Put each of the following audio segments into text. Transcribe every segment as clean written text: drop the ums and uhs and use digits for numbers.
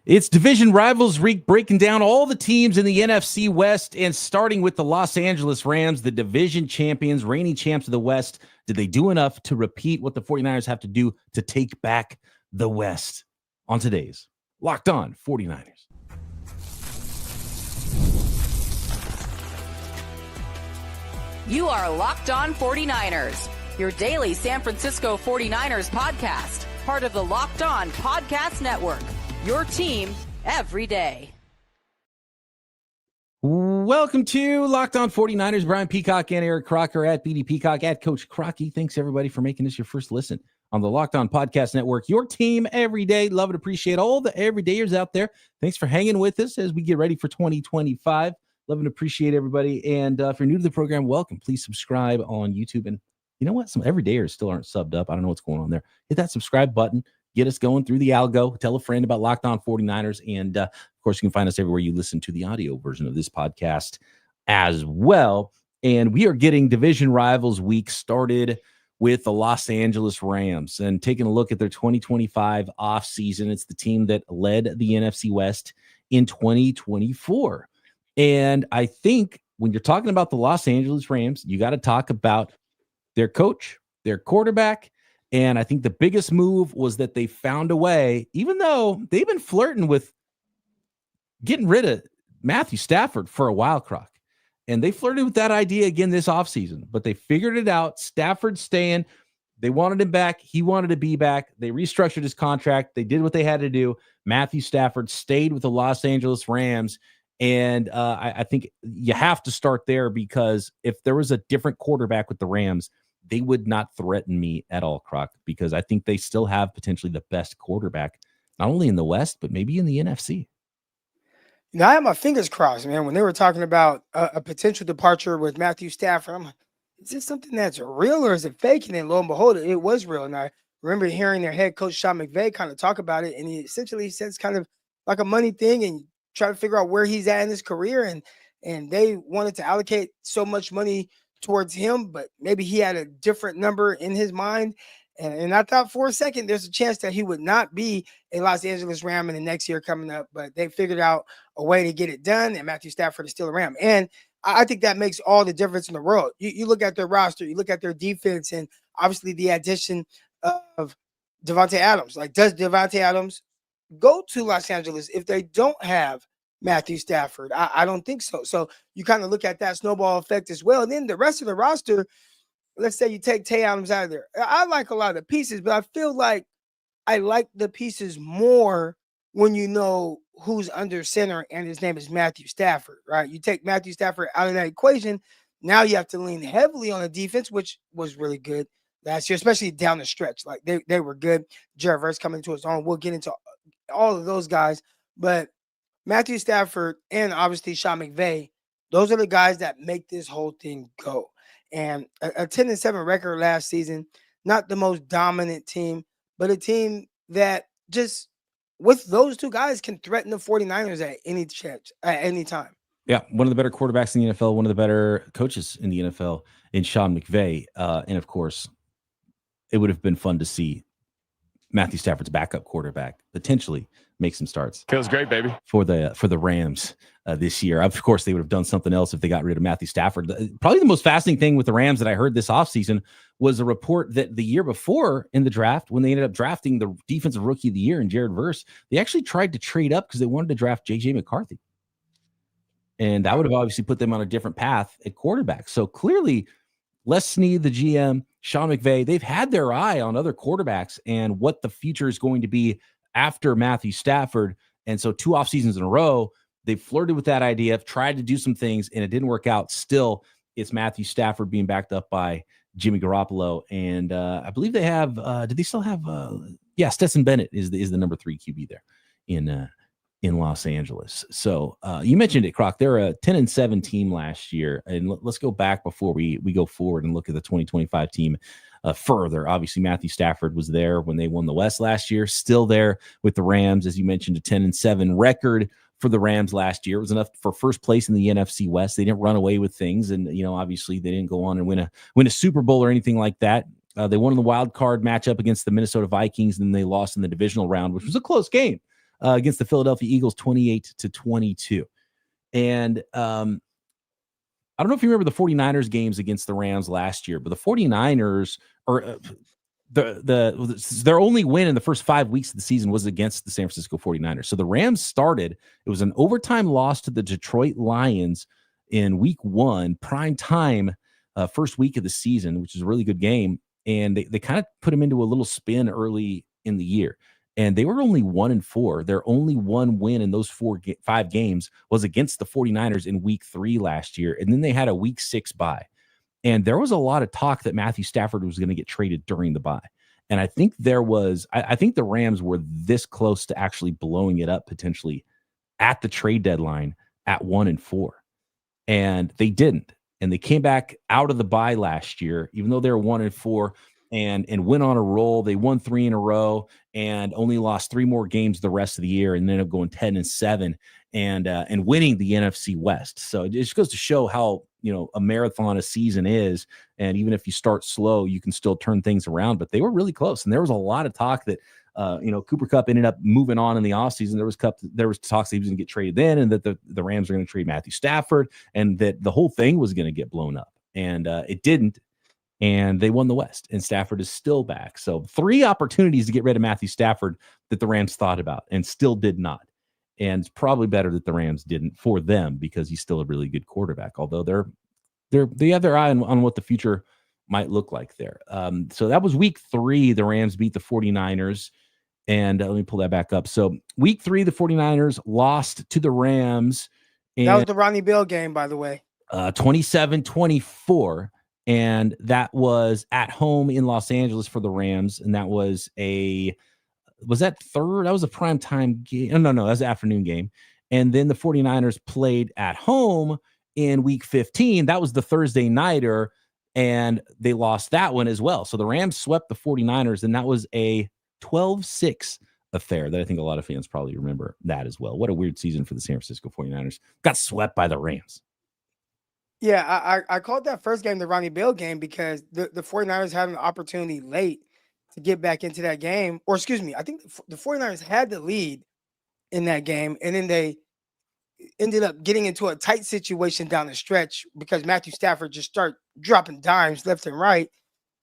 It's Division Rivals Week, breaking down all the teams in the NFC West and starting with the Los Angeles Rams, the division champions, reigning champs of the West. Did they do enough to repeat what the 49ers have to do to take back the West? On today's Locked On 49ers. You are Locked On 49ers, your daily San Francisco 49ers podcast, part of the Locked On Podcast Network. Your team every day. Welcome to Locked On 49ers. Brian Peacock and Eric Crocker at BD Peacock at Coach Crocky. Thanks, everybody, for making this your first listen on the Locked On Podcast Network. Your team every day. Love and appreciate all the everydayers out there. Thanks for hanging with us as we get ready for 2025. Love and appreciate everybody. And if you're new to the program, welcome. Please subscribe on YouTube. And you know what? Some everydayers still aren't subbed up. I don't know what's going on there. Hit that subscribe button. Get us going through the algo. Tell a friend about Locked On 49ers. And, of course, you can find us everywhere you listen to the audio version of this podcast as well. And we are getting Division Rivals Week started with the Los Angeles Rams and taking a look at their 2025 offseason. It's the team that led the NFC West in 2024. And I think when you're talking about the Los Angeles Rams, you got to talk about their coach, their quarterback. And I think the biggest move was that they found a way, even though they've been flirting with getting rid of Matthew Stafford for a while, Croc. And they flirted with that idea again this offseason, but they figured it out. Stafford staying. They wanted him back. He wanted to be back. They restructured his contract. They did what they had to do. Matthew Stafford stayed with the Los Angeles Rams. And I think you have to start there, because if there was a different quarterback with the Rams, they would not threaten me at all, Croc, because I think they still have potentially the best quarterback, not only in the West, but maybe in the NFC. You know, I had my fingers crossed, man, when they were talking about a potential departure with Matthew Stafford. I'm like, is this something that's real or is it fake? And then lo and behold, it was real. And I remember hearing their head coach, Sean McVay, kind of talk about it. And he essentially said it's kind of like a money thing and try to figure out where he's at in his career. And they wanted to allocate so much money towards him, but maybe he had a different number in his mind. And I thought for a second, there's a chance that he would not be a Los Angeles Ram in the next year coming up, but they figured out a way to get it done, and Matthew Stafford is still a Ram. And I think that makes all the difference in the world. You look at their roster, you look at their defense, and obviously the addition of Devante Adams. Like, does Devante Adams go to Los Angeles if they don't have Matthew Stafford? I don't think so. So you kind of look at that snowball effect as well. And then the rest of the roster, let's say you take Tay Adams out of there. I like a lot of the pieces, but I feel like I like the pieces more when you know who's under center, and his name is Matthew Stafford, right? You take Matthew Stafford out of that equation, now you have to lean heavily on the defense, which was really good last year, especially down the stretch. Like, they were good. Jared Verse coming to his own. We'll get into all of those guys, but Matthew Stafford and obviously Sean McVay, those are the guys that make this whole thing go. And a 10-7 record last season, not the most dominant team, but a team that just with those two guys can threaten the 49ers at any chance, at any time. Yeah, one of the better quarterbacks in the NFL, one of the better coaches in the NFL in Sean McVay. And of course, it would have been fun to see Matthew Stafford's backup quarterback potentially make some starts. Feels great, baby. For the Rams this year. Of course, they would have done something else if they got rid of Matthew Stafford. Probably the most fascinating thing with the Rams that I heard this offseason was a report that the year before in the draft, when they ended up drafting the defensive rookie of the year in Jared Verse, they actually tried to trade up because they wanted to draft J.J. McCarthy. And that would have obviously put them on a different path at quarterback. So clearly, Les Snead, the GM, Sean McVay, they've had their eye on other quarterbacks and what the future is going to be after Matthew Stafford. And so 2 off seasons in a row, they flirted with that idea, tried to do some things, and it didn't work out. Still, it's Matthew Stafford being backed up by Jimmy Garoppolo. And I believe they have, did they still have, Stetson Bennett is the number 3 QB there in Los Angeles. So you mentioned it, Croc. They're a 10-7 team last year. And let's go back before we go forward and look at the 2025 team further. Obviously, Matthew Stafford was there when they won the West last year, still there with the Rams. As you mentioned, a 10-7 record for the Rams last year. It was enough for first place in the NFC West. They didn't run away with things. And, obviously they didn't go on and win a Super Bowl or anything like that. They won in the wild card matchup against the Minnesota Vikings, and then they lost in the divisional round, which was a close game. against the Philadelphia Eagles, 28-22. And I don't know if you remember the 49ers games against the Rams last year, but the 49ers are their only win in the first 5 weeks of the season was against the San Francisco 49ers. So the Rams started, it was an overtime loss to the Detroit Lions in week 1, prime time, first week of the season, which is a really good game. And they kind of put them into a little spin early in the year. And they were only 1-4. Their only one win in those 5 games was against the 49ers in week 3 last year. And then they had a week 6 bye. And there was a lot of talk that Matthew Stafford was going to get traded during the bye. And I think I think the Rams were this close to actually blowing it up potentially at the trade deadline at 1-4. And they didn't. And they came back out of the bye last year, even though they were 1-4 and went on a roll. They won 3 in a row and only lost 3 more games the rest of the year and ended up going 10-7 and winning the NFC West. So it just goes to show how, a marathon a season is. And even if you start slow, you can still turn things around. But they were really close. And there was a lot of talk that, Cooper Kupp ended up moving on in the offseason. There was talks that he was going to get traded then and that the Rams were going to trade Matthew Stafford and that the whole thing was going to get blown up. And it didn't. And they won the West, and Stafford is still back. So 3 opportunities to get rid of Matthew Stafford that the Rams thought about and still did not. And it's probably better that the Rams didn't for them because he's still a really good quarterback, although they have their eye on what the future might look like there. So that was week 3. The Rams beat the 49ers. And let me pull that back up. So week 3, the 49ers lost to the Rams. And, that was the Ronnie Bell game, by the way. 27-24. And that was at home in Los Angeles for the Rams. And that was that third? That was a primetime game. No, that was an afternoon game. And then the 49ers played at home in week 15. That was the Thursday nighter, and they lost that one as well. So the Rams swept the 49ers, and that was a 12-6 affair that I think a lot of fans probably remember that as well. What a weird season for the San Francisco 49ers. Got swept by the Rams. Yeah, I called that first game the Ronnie Bell game because the 49ers had an opportunity late to get back into that game. Or excuse me, I think the 49ers had the lead in that game, and then they ended up getting into a tight situation down the stretch because Matthew Stafford just started dropping dimes left and right.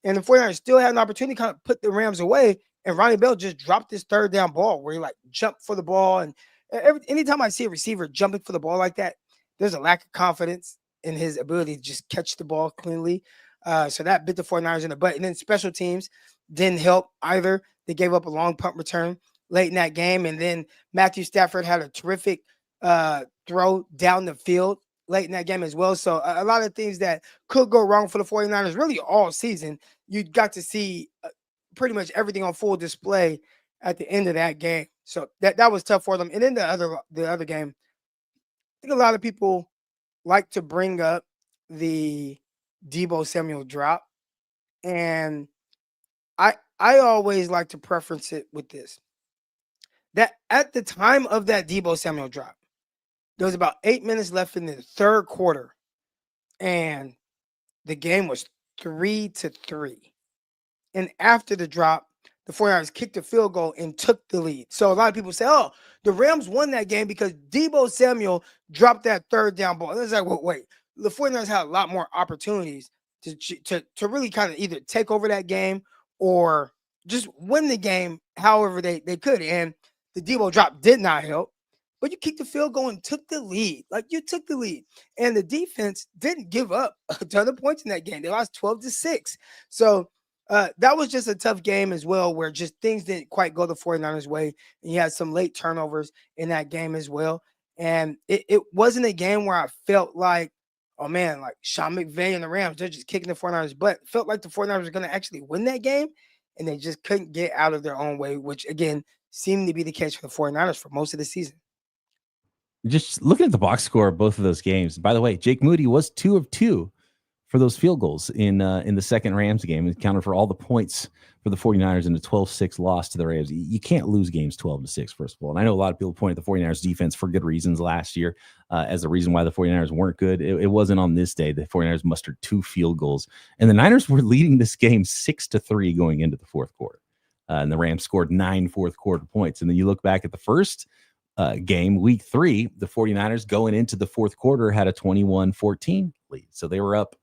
And the 49ers still had an opportunity to kind of put the Rams away, and Ronnie Bell just dropped this third down ball where he jumped for the ball. And anytime I see a receiver jumping for the ball like that, there's a lack of confidence in his ability to just catch the ball cleanly. So that bit the 49ers in the butt. And then special teams didn't help either. They gave up a long punt return late in that game. And then Matthew Stafford had a terrific throw down the field late in that game as well. So a lot of things that could go wrong for the 49ers really all season. You got to see pretty much everything on full display at the end of that game. So that was tough for them. And then the other game, I think a lot of people like to bring up the Deebo Samuel drop. And I always like to preference it with this. That at the time of that Deebo Samuel drop, there was about 8 minutes left in the third quarter. And the game was 3-3. And after the drop, the 49ers kicked a field goal and took the lead. So a lot of people say, oh, the Rams won that game because Deebo Samuel dropped that third down ball. And it's like, well, wait, the 49ers had a lot more opportunities to really kind of either take over that game or just win the game however they could. And the Deebo drop did not help. But you kicked the field goal and took the lead. You took the lead. And the defense didn't give up a ton of points in that game. They lost 12-6. So that was just a tough game as well, where just things didn't quite go the 49ers way. And you had some late turnovers in that game as well. And it wasn't a game where I felt like, oh man, like Sean McVay and the Rams, they're just kicking the 49ers butt. It felt like the 49ers were going to actually win that game, and they just couldn't get out of their own way, which again seemed to be the case for the 49ers for most of the season. Just looking at the box score of both of those games. By the way, Jake Moody was 2 of 2 for those field goals in the second Rams game. It counted for all the points for the 49ers in the 12-6 loss to the Rams. You can't lose games 12-6, first of all. And I know a lot of people point at the 49ers defense for good reasons last year as the reason why the 49ers weren't good. It wasn't on this day. The 49ers mustered 2 field goals. And the Niners were leading this game 6-3 going into the fourth quarter. and the Rams scored 9 fourth quarter points. And then you look back at the first game, week 3, the 49ers going into the fourth quarter had a 21-14 lead. So they were up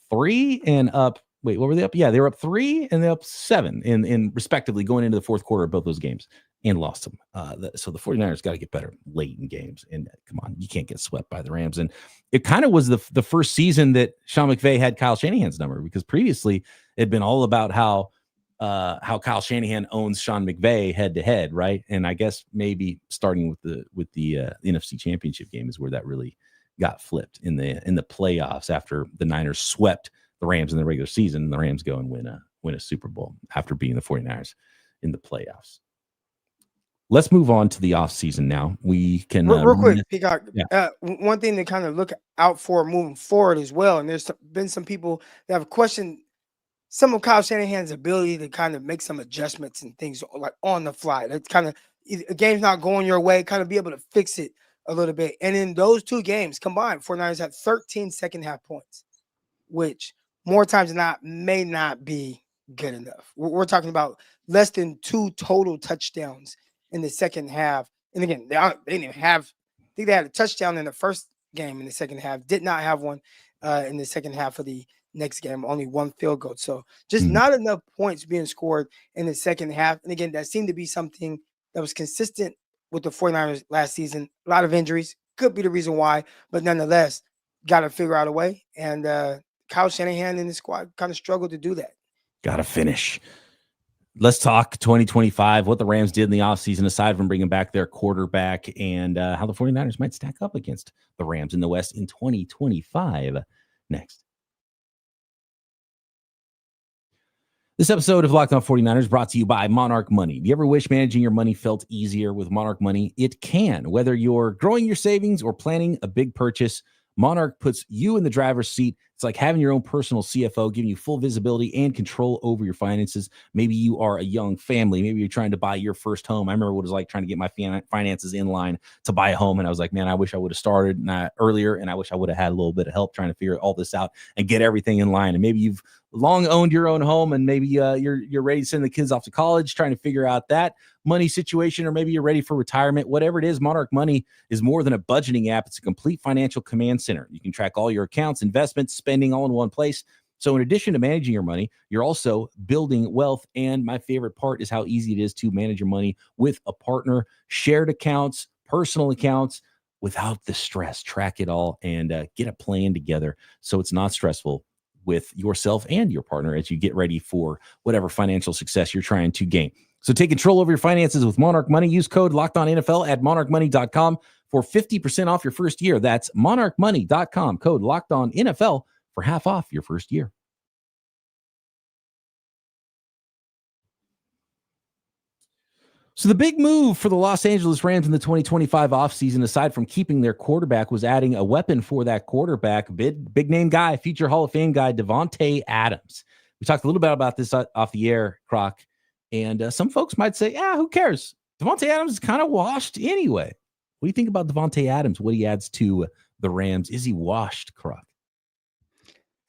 3 and up. Wait, what were they up? Yeah, they were up 3 and they're up 7 in respectively going into the fourth quarter of both those games and lost them. So the 49ers got to get better late in games. And come on, you can't get swept by the Rams. And it kind of was the first season that Sean McVay had Kyle Shanahan's number, because previously it had been all about how Kyle Shanahan owns Sean McVay head to head, right? And I guess maybe starting with the NFC Championship game is where that really got flipped in the playoffs after the Niners swept the Rams in the regular season, and the Rams go and win a Super Bowl after beating the 49ers in the playoffs. Let's move on to the offseason now. We can real quick, Peacock. Yeah. One thing to kind of look out for moving forward as well, and there's been some people that have questioned some of Kyle Shanahan's ability to kind of make some adjustments and things like on the fly. That's kind of a game's not going your way, kind of be able to fix it a little bit. And in those 2 games combined, 49ers had 13 second half points, which more times than not may not be good enough. We're talking about less than 2 total touchdowns in the second half. And again, they didn't even have, I think they had a touchdown in the first game in the second half, did not have one in the second half of the next game, only 1 field goal. So just not enough points being scored in the second half. And again, that seemed to be something that was consistent with the 49ers last season. A lot of injuries could be the reason why, but nonetheless, got to figure out a way. And Kyle Shanahan and the squad kind of struggled to do that. Got to finish. Let's talk 2025, what the Rams did in the offseason, aside from bringing back their quarterback, and how the 49ers might stack up against the Rams in the West in 2025 next. This episode of Locked On 49ers brought to you by Monarch Money. Do you ever wish managing your money felt easier with Monarch Money? It can. Whether you're growing your savings or planning a big purchase, Monarch puts you in the driver's seat. It's like having your own personal CFO, giving you full visibility and control over your finances. Maybe you are a young family. Maybe you're trying to buy your first home. I remember what it was like trying to get my finances in line to buy a home. And I was like, man, I wish I would have started earlier. And I wish I would have had a little bit of help trying to figure all this out and get everything in line. And maybe you've long owned your own home, and maybe you're ready to send the kids off to college, trying to figure out that money situation, or maybe you're ready for retirement. Whatever it is, Monarch Money is more than a budgeting app. It's a complete financial command center. You can track all your accounts, investments, spending all in one place. So in addition to managing your money, you're also building wealth. And my favorite part is how easy it is to manage your money with a partner. Shared accounts, personal accounts, without the stress. Track it all and get a plan together so it's not stressful with yourself and your partner as you get ready for whatever financial success you're trying to gain. So take control over your finances with Monarch Money. Use code LOCKEDONNFL at monarchmoney.com for 50% off your first year. That's monarchmoney.com, code LOCKEDONNFL for half off your first year. So the big move for the Los Angeles Rams in the 2025 offseason, aside from keeping their quarterback, was adding a weapon for that quarterback, big name guy, future Hall of Fame guy, Devante Adams. We talked a little bit about this off the air, Croc, and some folks might say, who cares? Devante Adams is kind of washed anyway. What do you think about Devante Adams, what he adds to the Rams? Is he washed, Croc?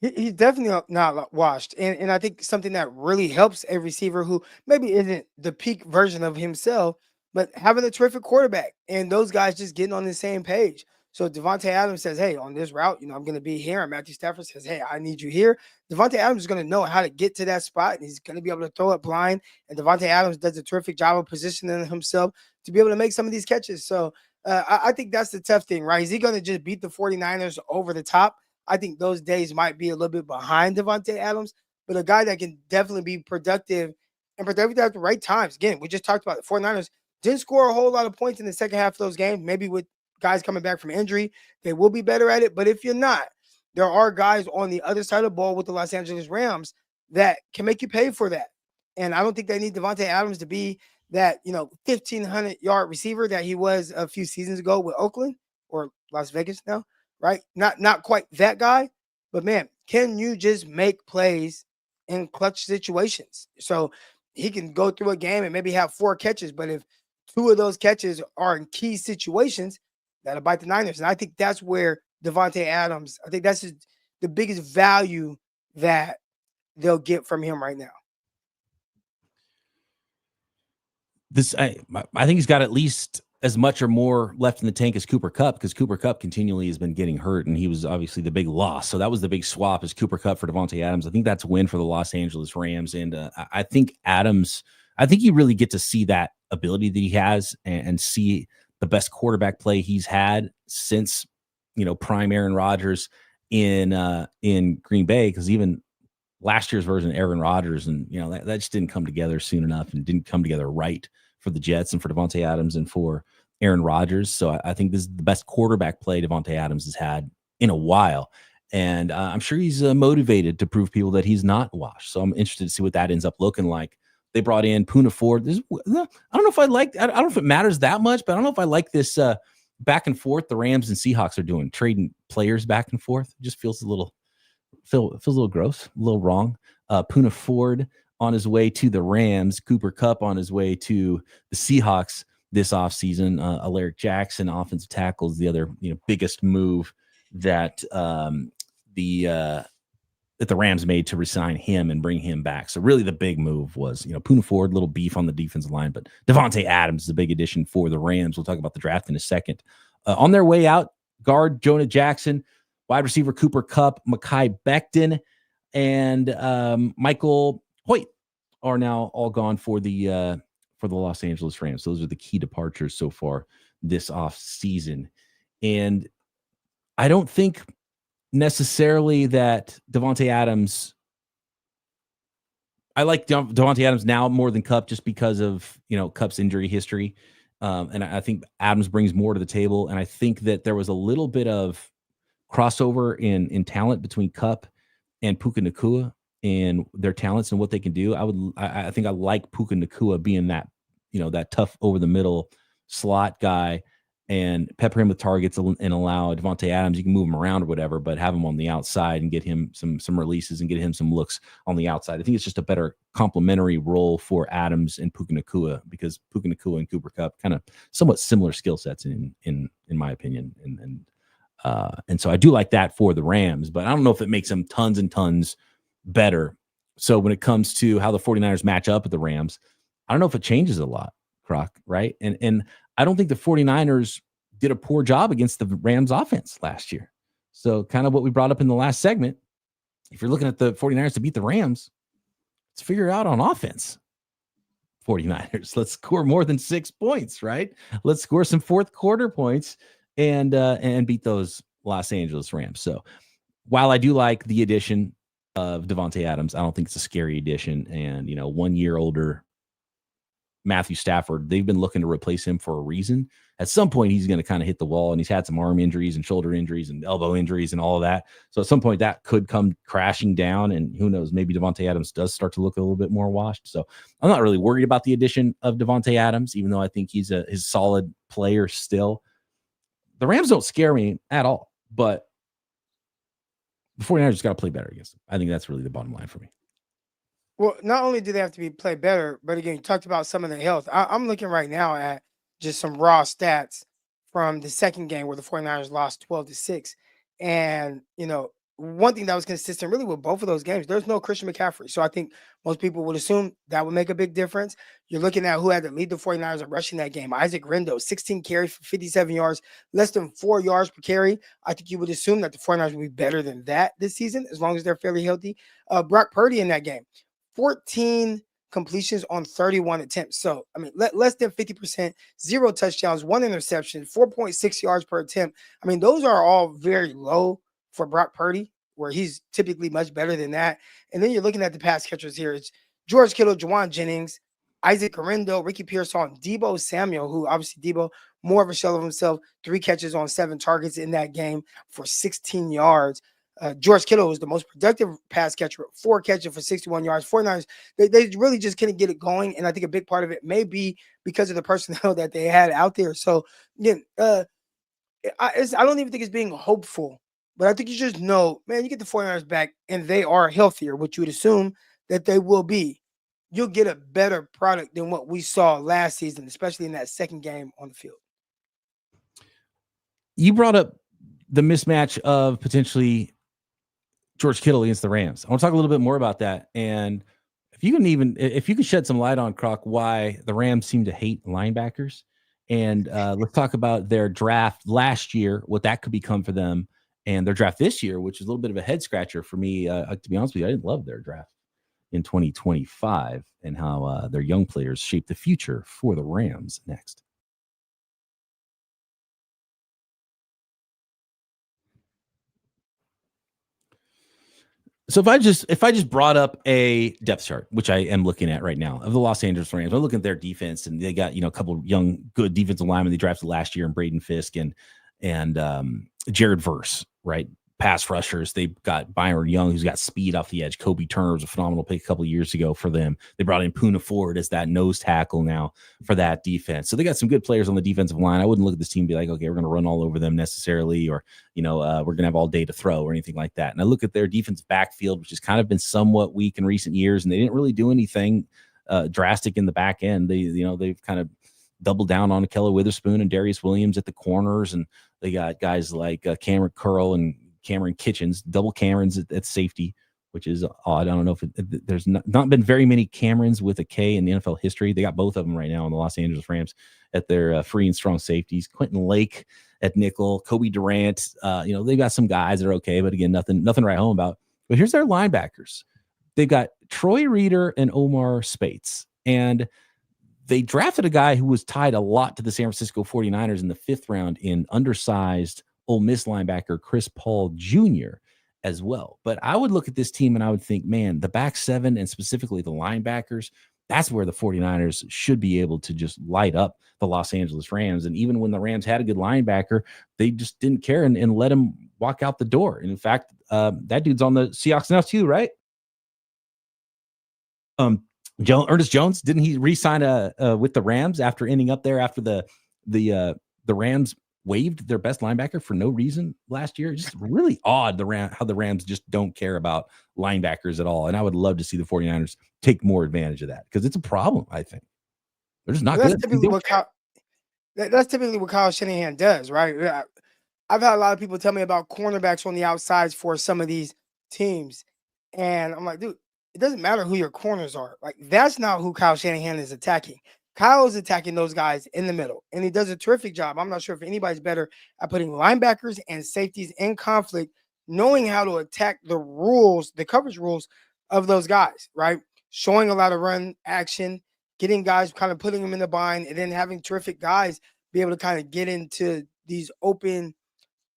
He's definitely not washed. And I think something that really helps a receiver who maybe isn't the peak version of himself, but having a terrific quarterback and those guys just getting on the same page. So Devante Adams says, hey, on this route, I'm going to be here. And Matthew Stafford says, hey, I need you here. Devante Adams is going to know how to get to that spot, and he's going to be able to throw it blind. And Devante Adams does a terrific job of positioning himself to be able to make some of these catches. So I think that's the tough thing, right? Is he going to just beat the 49ers over the top? I think those days might be a little bit behind Devante Adams, but a guy that can definitely be productive and productive at the right times. Again, we just talked about the 49ers didn't score a whole lot of points in the second half of those games. Maybe with guys coming back from injury, they will be better at it. But if you're not, there are guys on the other side of the ball with the Los Angeles Rams that can make you pay for that. And I don't think they need Devante Adams to be that, 1,500-yard receiver that he was a few seasons ago with Oakland or Las Vegas now. Right? Not quite that guy, but man, can you just make plays in clutch situations? So he can go through a game and maybe have 4 catches, but if 2 of those catches are in key situations, that'll bite the Niners. And I think that's where Devante Adams, I think that's the biggest value that they'll get from him right now. I think he's got at least as much or more left in the tank as Cooper Kupp, because Cooper Kupp continually has been getting hurt, and he was obviously the big loss. So that was the big swap, is Cooper Kupp for Devante Adams. I think that's a win for the Los Angeles Rams. And I think you really get to see that ability that he has and see the best quarterback play he's had since, prime Aaron Rodgers in Green Bay, because even last year's version of Aaron Rodgers, and that just didn't come together soon enough, and didn't come together right for the Jets and for Devante Adams and for Aaron Rodgers. So I think this is the best quarterback play Devante Adams has had in a while. And I'm sure he's motivated to prove people that he's not washed. So I'm interested to see what that ends up looking like. They brought in Poona Ford. I don't know if I don't know if it matters that much, but I don't know if I like this back and forth the Rams and Seahawks are doing, trading players back and forth. It just feels a little gross, a little wrong. Poona Ford on his way to the Rams, Cooper Kupp on his way to the Seahawks this offseason. Alaric Jackson, offensive tackle, is the other biggest move that the Rams made to resign him and bring him back. So really the big move was, Poona Ford, little beef on the defensive line, but Devante Adams is a big addition for the Rams. We'll talk about the draft in a second. On their way out, guard Jonah Jackson, wide receiver Cooper Kupp, Mekhi Becton, and Michael Hoyt are now all gone for the Los Angeles Rams. Those are the key departures so far this off season. And I don't think necessarily that Devante Adams, I like Devante Adams now more than Kupp, just because of Kupp's injury history. And I think Adams brings more to the table. And I think that there was a little bit of crossover in talent between Kupp and Puka Nacua and their talents and what they can do. I think I like Puka Nacua being that, that tough over the middle slot guy, and pepper him with targets and allow Devante Adams, you can move him around or whatever, but have him on the outside and get him some releases and get him some looks on the outside. I think it's just a better complementary role for Adams and Puka Nacua, because Puka Nacua and Cooper Kupp kind of somewhat similar skill sets in my opinion. And so I do like that for the Rams, but I don't know if it makes them tons and tons better. So when it comes to how the 49ers match up with the Rams, I don't know if it changes a lot, Croc, right? And I don't think the 49ers did a poor job against the Rams offense last year. So kind of what we brought up in the last segment, if you're looking at the 49ers to beat the Rams, let's figure it out on offense. 49ers, let's score more than 6 points, right? Let's score some fourth quarter points and beat those Los Angeles Rams. So while I do like the addition of Devante Adams, I don't think it's a scary addition. And 1 year older Matthew Stafford, they've been looking to replace him for a reason. At some point, he's going to kind of hit the wall, and he's had some arm injuries and shoulder injuries and elbow injuries and all of that. So at some point, that could come crashing down, and who knows, maybe Devante Adams does start to look a little bit more washed. So I'm not really worried about the addition of Devante Adams, even though I think he's a solid player still. The Rams don't scare me at all, but the 49ers just got to play better against them. I think that's really the bottom line for me. Well, not only do they have to play better, but again, you talked about some of the health. I'm looking right now at just some raw stats from the second game where the 49ers lost 12-6. And, one thing that was consistent really with both of those games, there's no Christian McCaffrey. So I think most people would assume that would make a big difference. You're looking at who had to lead the 49ers in rushing that game. Isaac Rendo, 16 carries for 57 yards, less than 4 yards per carry. I think you would assume that the 49ers would be better than that this season, as long as they're fairly healthy. Brock Purdy in that game, 14 completions on 31 attempts. So, less than 50%, 0 touchdowns, 1 interception, 4.6 yards per attempt. Those are all very low for Brock Purdy, where he's typically much better than that. And then you're looking at the pass catchers here. It's George Kittle, Juwan Jennings, Isaac Orlando, Ricky Pearsall, Deebo Samuel, who obviously Deebo, more of a shell of himself, 3 catches on 7 targets in that game for 16 yards. George Kittle was the most productive pass catcher, 4 catches for 61 yards. 49ers, they really just couldn't get it going, and I think a big part of it may be because of the personnel that they had out there. So, again, I don't even think it's being hopeful, but I think you just know, man, you get the 49ers back, and they are healthier, which you would assume that they will be. You'll get a better product than what we saw last season, especially in that second game on the field. You brought up the mismatch of potentially George Kittle against the Rams. I want to talk a little bit more about that. And if you could shed some light on, Croc, why the Rams seem to hate linebackers, and let's talk about their draft last year, what that could become for them, and their draft this year, which is a little bit of a head scratcher for me. To be honest with you, I didn't love their draft in 2025 and how their young players shape the future for the Rams next. So if I just brought up a depth chart, which I am looking at right now, of the Los Angeles Rams, I'm looking at their defense, and they got a couple of young, good defensive linemen they drafted last year, and Braden Fisk and Jared Verse, right? Pass rushers. They've got Byron Young, who's got speed off the edge. Kobe Turner was a phenomenal pick a couple of years ago for them. They brought in Poona Ford as that nose tackle now for that defense. So they got some good players on the defensive line. I wouldn't look at this team and be like, okay, we're going to run all over them necessarily, or, we're going to have all day to throw or anything like that. And I look at their defensive backfield, which has kind of been somewhat weak in recent years, and they didn't really do anything drastic in the back end. They've kind of doubled down on Keller Witherspoon and Darius Williams at the corners, and they got guys like Cameron Curl and Cameron Kitchens, double Camerons at safety, which is odd. I don't know if there's not been very many Camerons with a K in the NFL history. They got both of them right now in the Los Angeles Rams at their free and strong safeties. Quentin Lake at nickel, Kobe Durant. They've got some guys that are okay, but again, nothing to write home about. But here's their linebackers. They've got Troy Reeder and Omar Spates, and they drafted a guy who was tied a lot to the San Francisco 49ers in the 5th round in undersized Ole Miss linebacker Chris Paul Jr. as well. But I would look at this team and I would think, man, the back seven and specifically the linebackers, that's where the 49ers should be able to just light up the Los Angeles Rams. And even when the Rams had a good linebacker, they just didn't care and let him walk out the door. And in fact, that dude's on the Seahawks now too, right? Ernest Jones, didn't he re-sign with the Rams after ending up there after the Rams waived their best linebacker for no reason last year? Just really odd how the Rams just don't care about linebackers at all. And I would love to see the 49ers take more advantage of that, because it's a problem, I think. They're just not good. That's typically what Kyle Shanahan does, right? I've had a lot of people tell me about cornerbacks on the outsides for some of these teams. And I'm like, dude, it doesn't matter who your corners are. Like, that's not who Kyle Shanahan is attacking. Kyle is attacking those guys in the middle, and he does a terrific job. I'm not sure if anybody's better at putting linebackers and safeties in conflict, knowing how to attack the coverage rules of those guys, right? Showing a lot of run action, getting guys, kind of putting them in the bind, and then having terrific guys be able to kind of get into these open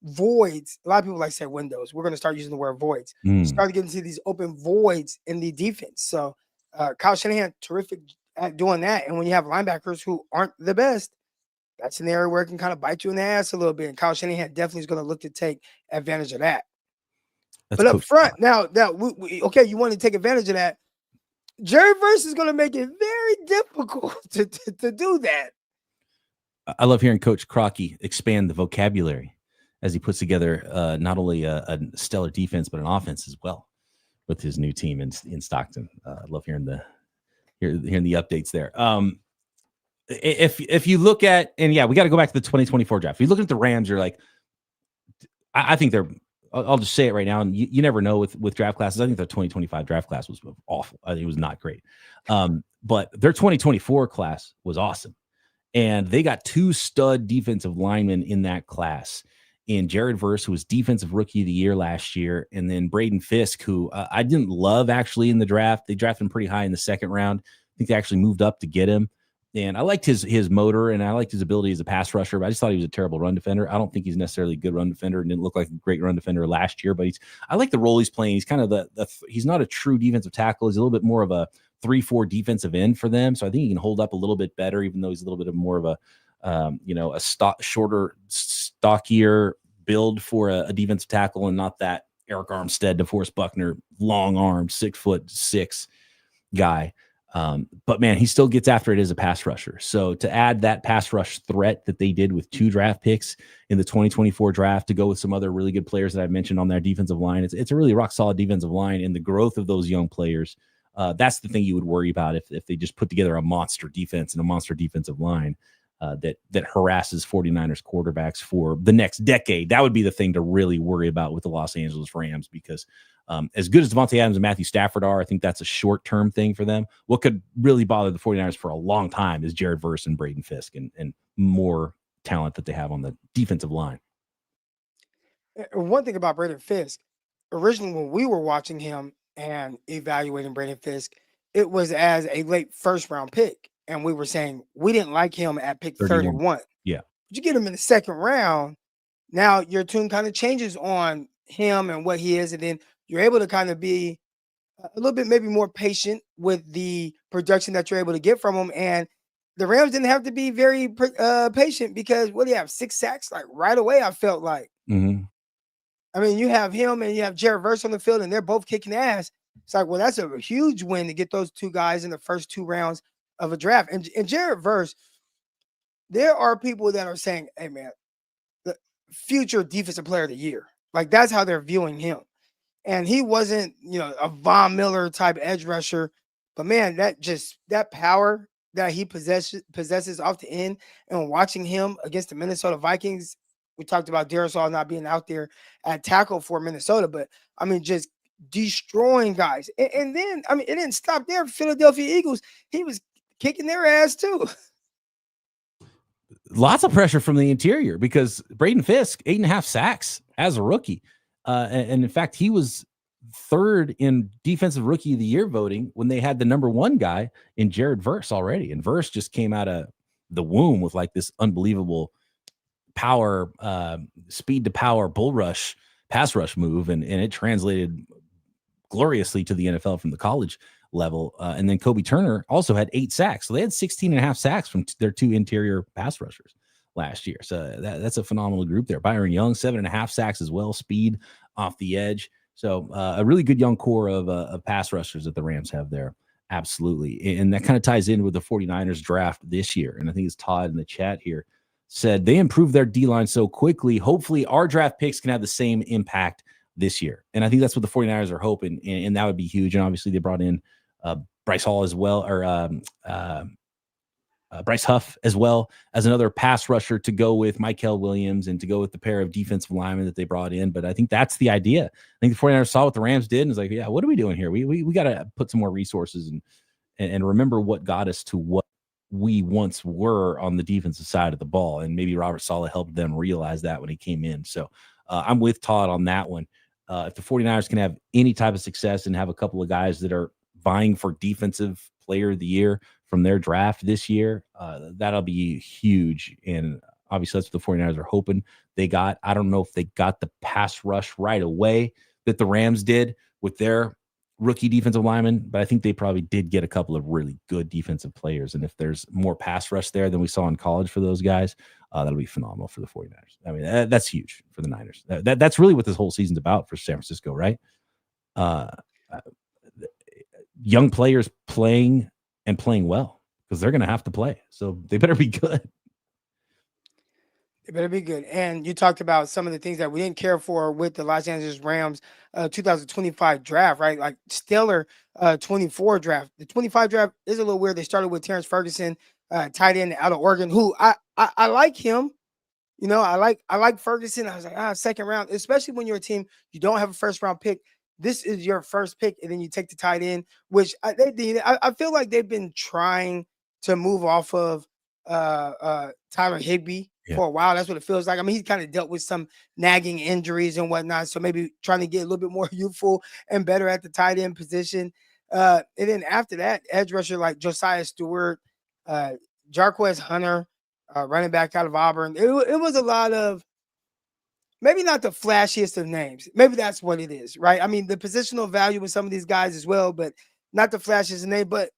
voids. A lot of people like to say windows. We're going to start using the word voids. Start to get into these open voids in the defense. So Kyle Shanahan, terrific at doing that. And when you have linebackers who aren't the best, that's an area where it can kind of bite you in the ass a little bit. And Kyle Shanahan definitely is going to look to take advantage of that. But up front, now okay, you want to take advantage of that. Jerry Verse is going to make it very difficult to do that. I love hearing Coach Crocky expand the vocabulary as he puts together not only a stellar defense, but an offense as well with his new team in Stockton. I love hearing the updates there. If you look at, and yeah, we got to go back to the 2024 draft. If you look at the Rams, you're like, I think I'll just say it right now. And you never know with draft classes. I think the 2025 draft class was awful. I think it was not great. But their 2024 class was awesome. And they got 2 stud defensive linemen in that class, in Jared Verse, who was defensive rookie of the year last year, and then Braden Fisk, who I didn't love actually in the draft. They drafted him pretty high in the 2nd round. I think they actually moved up to get him. And I liked his motor, and I liked his ability as a pass rusher, but I just thought he was a terrible run defender. I don't think he's necessarily a good run defender, and didn't look like a great run defender last year, but I like the role he's playing. He's kind of he's not a true defensive tackle. He's a little bit more of a 3-4 defensive end for them. So I think he can hold up a little bit better, even though he's a little bit of more of a shorter, stockier build for a defensive tackle, and not that Eric Armstead, DeForest Buckner, long arm, 6'6" guy. But man, he still gets after it as a pass rusher. So to add that pass rush threat that they did with 2 draft picks in the 2024 draft, to go with some other really good players that I've mentioned on their defensive line, it's a really rock solid defensive line, and the growth of those young players. That's the thing you would worry about if they just put together a monster defense and a monster defensive line that harasses 49ers quarterbacks for the next decade. That would be the thing to really worry about with the Los Angeles Rams, because As good as Devante Adams and Matthew Stafford are, I think that's a short-term thing for them. What could really bother the 49ers for a long time is Jared Verse and Braden Fisk and more talent that they have on the defensive line. One thing about Braden Fisk, originally when we were watching him and evaluating Braden Fisk, it was as a late first-round pick. And we were saying we didn't like him at pick 31. Yeah. But you get him in the second round, now your tune kind of changes on him and what he is, and then you're able to kind of be a little bit maybe more patient with the production that you're able to get from him. And the Rams didn't have to be very patient because what do you have? 6 sacks like right away, I felt like. Mm-hmm. I mean, you have him and you have Jared Verse on the field, and they're both kicking ass. It's like, well, that's a huge win to get those two guys in the first 2 rounds of a draft. And Jared Verse, there are people that are saying, hey, man, the future defensive player of the year. Like, that's how they're viewing him. And he wasn't, a Von Miller type edge rusher. But, man, that power that he possesses off the end, and watching him against the Minnesota Vikings, we talked about Darisaw not being out there at tackle for Minnesota, but, I mean, just destroying guys. And then, I mean, it didn't stop there. Philadelphia Eagles, he was kicking their ass too. Lots of pressure from the interior because Braden Fisk, 8.5 sacks as a rookie. And in fact, he was 3rd in defensive rookie of the year voting when they had the number 1 guy in Jared Verse already. And Verse just came out of the womb with like this unbelievable power, speed to power bull rush, pass rush move. And it translated gloriously to the NFL from the college level. And then Kobe Turner also had 8 sacks. So they had 16.5 sacks from their 2 interior pass rushers last year. So that's a phenomenal group there. Byron Young, 7.5 sacks as well, speed off the edge. So a really good young core of pass rushers that the Rams have there. Absolutely. And that kind of ties in with the 49ers draft this year. And I think it's Todd in the chat here said they improved their D-line so quickly. Hopefully our draft picks can have the same impact this year. And I think that's what the 49ers are hoping. And that would be huge. And obviously they brought in Bryce Hall as well, or Bryce Huff as well as another pass rusher to go with Mykel Williams and to go with the pair of defensive linemen that they brought in. But I think that's the idea. I think the 49ers saw what the Rams did and was like, yeah, what are we doing here? We got to put some more resources and remember what got us to what we once were on the defensive side of the ball. And maybe Robert Saleh helped them realize that when he came in. So I'm with Todd on that one. If the 49ers can have any type of success and have a couple of guys that are vying for defensive player of the year from their draft this year, that'll be huge. And obviously that's what the 49ers are hoping they got. I don't know if they got the pass rush right away that the Rams did with their rookie defensive linemen, but I think they probably did get a couple of really good defensive players. And if there's more pass rush there than we saw in college for those guys, that'll be phenomenal for the 49ers. I mean, that's huge for the Niners. That's really what this whole season's about for San Francisco, right? Young players playing and playing well because they're going to have to play. So they better be good. It better be good. And you talked about some of the things that we didn't care for with the Los Angeles Rams 2025 draft, right? Like stellar 24 draft. The 25 draft is a little weird. They started with Terrence Ferguson, tight end out of Oregon, who I like him. I like Ferguson. I was like, second round, especially when you're a team, you don't have a first round pick. This is your first pick, and then you take the tight end, which I feel like they've been trying to move off of Tyler Higbee for a while. That's what it feels like. I mean, he's kind of dealt with some nagging injuries and whatnot, so maybe trying to get a little bit more youthful and better at the tight end position. And then after that, edge rusher like Josiah Stewart, Jarquez Hunter, running back out of Auburn. It was a lot of, maybe not the flashiest of names. Maybe that's what it is, right? I mean, the positional value with some of these guys as well, but not the flashiest of name. But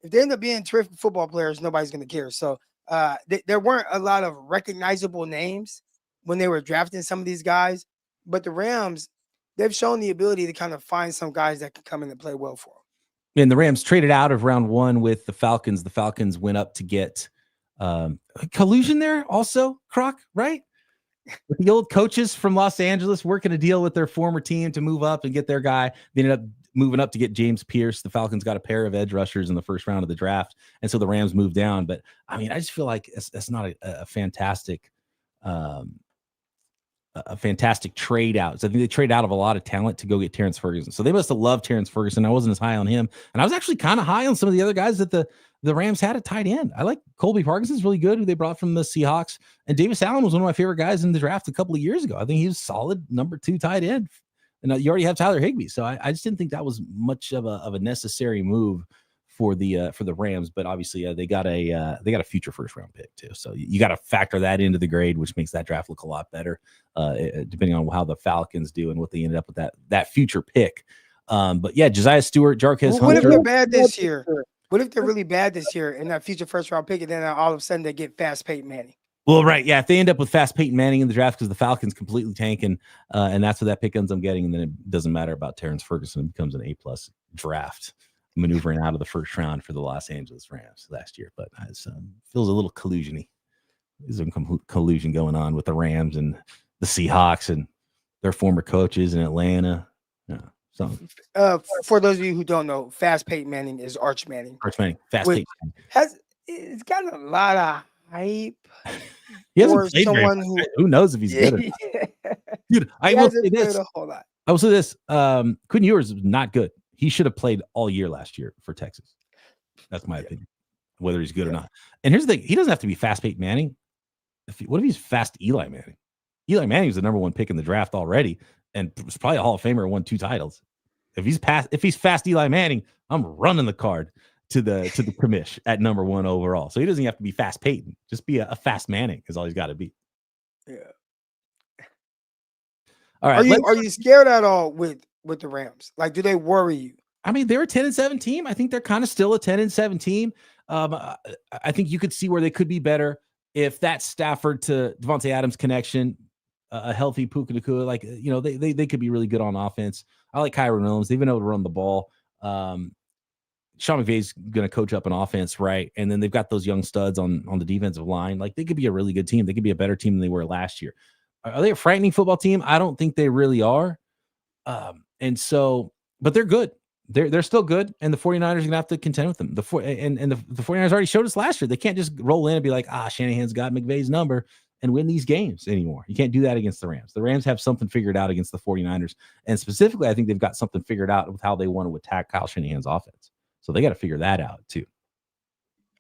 if they end up being terrific football players, nobody's going to care. So there weren't a lot of recognizable names when they were drafting some of these guys. But the Rams, they've shown the ability to kind of find some guys that can come in and play well for them. And the Rams traded out of round 1 with the Falcons. The Falcons went up to get collusion there also, Croc, right? With the old coaches from Los Angeles working a deal with their former team to move up and get their guy. They ended up moving up to get James Pierce. The Falcons got a pair of edge rushers in the first round of the draft. And so the Rams moved down. But I mean, I just feel like it's not a fantastic a fantastic trade out. So I think they trade out of a lot of talent to go get Terrence Ferguson. So they must have loved Terrence Ferguson. I wasn't as high on him. And I was actually kind of high on some of the other guys that the Rams had at tight end. I like Colby Parkinson's really good, who they brought from the Seahawks. And Davis Allen was one of my favorite guys in the draft a couple of years ago. I think he was solid number 2 tight end. And you already have Tyler Higbee. So I just didn't think that was much of a necessary move for the Rams. But obviously they got a future first round pick too. So you got to factor that into the grade, which makes that draft look a lot better, depending on how the Falcons do and what they ended up with that future pick. But yeah, Josiah Stewart, Jarquez What Hunter. if they're bad this year? What if they're really bad this year and that future first round pick, and then all of a sudden they get fast Peyton Manning? Well, right. Yeah. If they end up with fast Peyton Manning in the draft because the Falcons completely tanking, and that's what that pick ends up getting, and then it doesn't matter about Terrence Ferguson. It becomes an A+ draft, maneuvering out of the first round for the Los Angeles Rams last year. But it feels a little collusion-y. There's some collusion going on with the Rams and the Seahawks and their former coaches in Atlanta. Yeah. So, for those of you who don't know, fast Peyton Manning is Arch Manning. Arch Manning, fast Peyton Manning. It's got a lot of hype. He hasn't played someone who knows if he's good. Dude, I will say this. I will say this. Quinn Ewers is not good. He should have played all year last year for Texas. That's my opinion, whether he's good or not. And here's the thing. He doesn't have to be fast Peyton Manning. What if he's fast Eli Manning? Eli Manning was the number 1 pick in the draft already and was probably a Hall of Famer and won 2 titles. If he's fast Eli Manning, I'm running the card to the commish at number 1 overall. So he doesn't have to be fast Peyton. Just be a fast Manning is all he's got to be. Yeah. All right. Are you scared at all with the Rams? Like, do they worry you? I mean, they're a 10-7 team. I think they're kind of still a 10-7 team. I think you could see where they could be better if that Stafford to Devante Adams connection, a healthy Puka Nacua, like, they could be really good on offense. I like Kyron Williams. They've been able to run the ball. Sean McVay's going to coach up an offense, right? And then they've got those young studs on the defensive line. Like, they could be a really good team. They could be a better team than they were last year. Are they a frightening football team? I don't think they really are. But they're good. They're still good, and the 49ers are going to have to contend with them. The 49ers already showed us last year. They can't just roll in and be like, Shanahan's got McVay's number and win these games anymore. You can't do that against the Rams. The Rams have something figured out against the 49ers, and specifically, I think they've got something figured out with how they want to attack Kyle Shanahan's offense. So they got to figure that out too.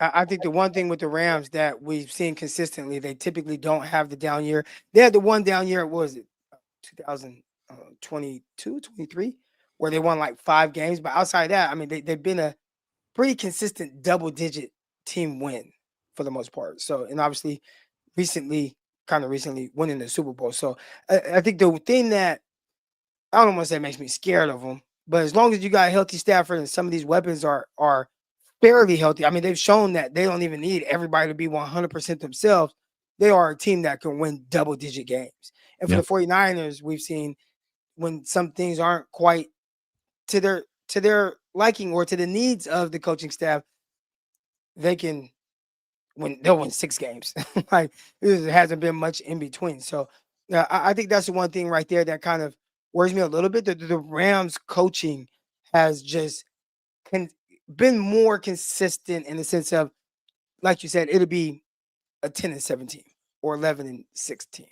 I think the one thing with the Rams that we've seen consistently, they typically don't have the down year. They had the one down year, what was it, 2022, 23? Where they won like 5 games. But outside of that, I mean, they've been a pretty consistent double-digit team win for the most part. So, and obviously recently winning the Super Bowl. So I think the thing that, I don't want to say makes me scared of them, but as long as you got a healthy Stafford and some of these weapons are fairly healthy, I mean, they've shown that they don't even need everybody to be 100% themselves. They are a team that can win double-digit games. And for the 49ers, we've seen when some things aren't quite to their liking or to the needs of the coaching staff, they'll win 6 games. Like, there hasn't been much in between. So I think that's the one thing right there that kind of worries me a little bit. The Rams coaching has just been more consistent in the sense of, like you said, it'll be a 10-7 team or 11-6 team.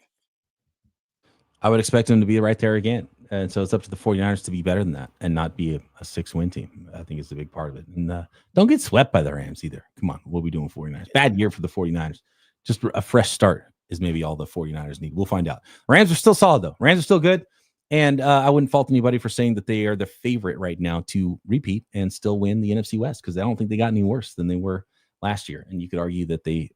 I would expect them to be right there again. And so it's up to the 49ers to be better than that and not be a 6-win team. I think it's a big part of it. And don't get swept by the Rams either. Come on, what are we doing 49ers? Bad year for the 49ers. Just a fresh start is maybe all the 49ers need. We'll find out. Rams are still solid, though. Rams are still good. And I wouldn't fault anybody for saying that they are the favorite right now to repeat and still win the NFC West, because I don't think they got any worse than they were last year. And you could argue that they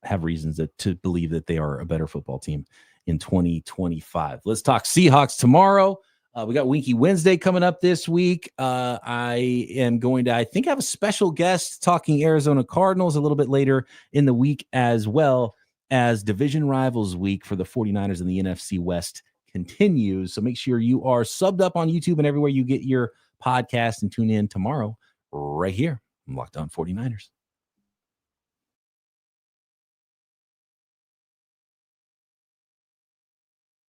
have reasons to believe that they are a better football team in 2025. Let's talk Seahawks tomorrow. We got Winky Wednesday coming up this week. I am going to, I think, have a special guest talking Arizona Cardinals a little bit later in the week, as well as division rivals week for the 49ers in the NFC West continues. So make sure you are subbed up on YouTube and everywhere you get your podcast, and tune in tomorrow right here on Locked On 49ers.